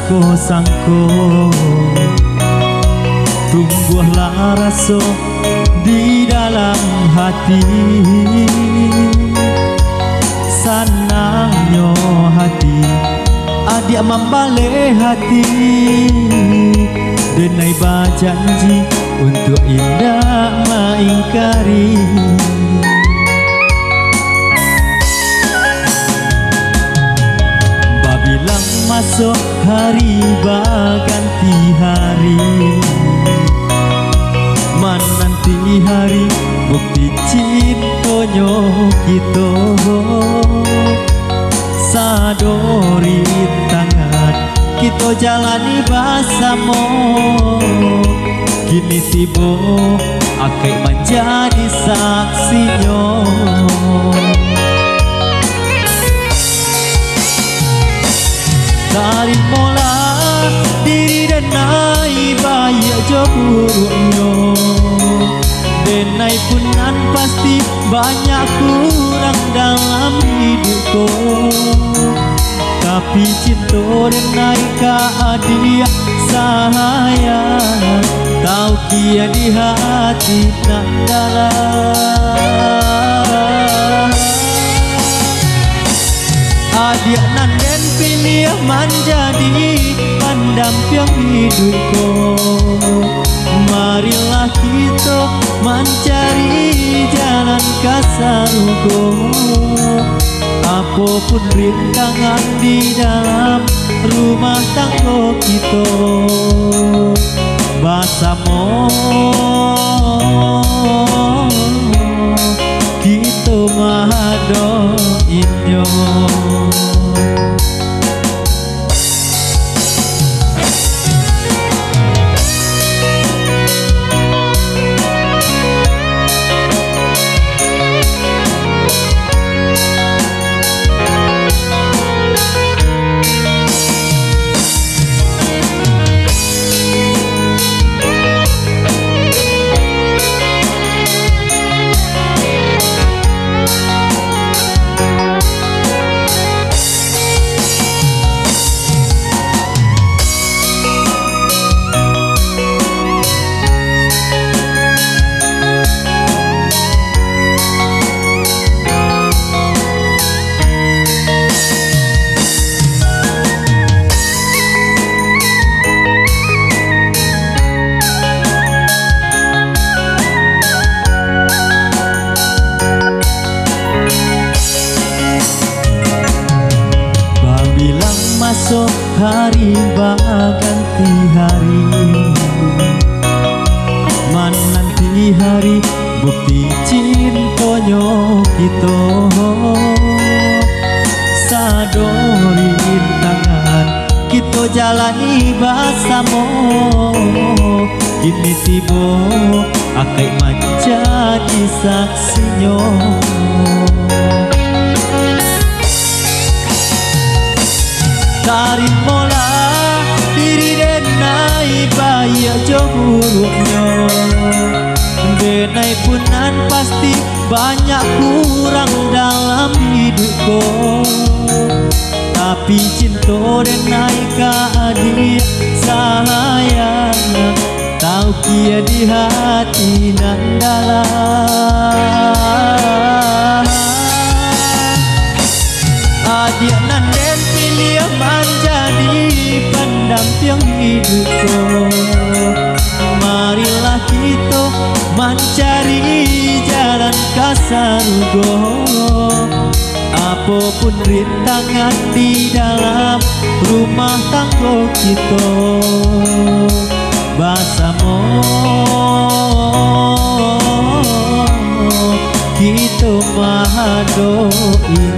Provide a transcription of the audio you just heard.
sangko-sangko tumbuhlah rasa di dalam hati. Senangnya hati adik membalik hati, denai berjanji untuk indah mengingkari. Babilang masuk hari berganti hari, menanti hari bukti cintonya kita. Sadori tangan kita jalani bersama, kini tiba akai menjadi saksinya. Dari mula diri denai bayak jo buruknya, denai punan pasti banyak kurang dalam hidupku. Tapi cinta denai ka adia sayang, tahu kia di hati nak dalam. Adia nanden pilih menjadi pendamping hidupku. Marilah kita mencari jalan ke surga. Apapun rintangan di dalam rumah tangga kita, bersama kita menghadapinya. Masuk hari berganti hari, menanti hari bukti cintonya kita. Sadori tangan kita jalani bersama, kini tiba akai menjadi saksinya. Dari mula diri denai bayak jo buruknya, denai punan pasti banyak kurang dalam hidupku. Tapi cinta denai ka adik sayang, tahu kia di hati nan dalam. Adik nanden pilih menjadi pendamping hidupku. Marilah kita mencari jalan ke surga. Apapun rintangan di dalam rumah tangga kita, bersama kita menghadapi.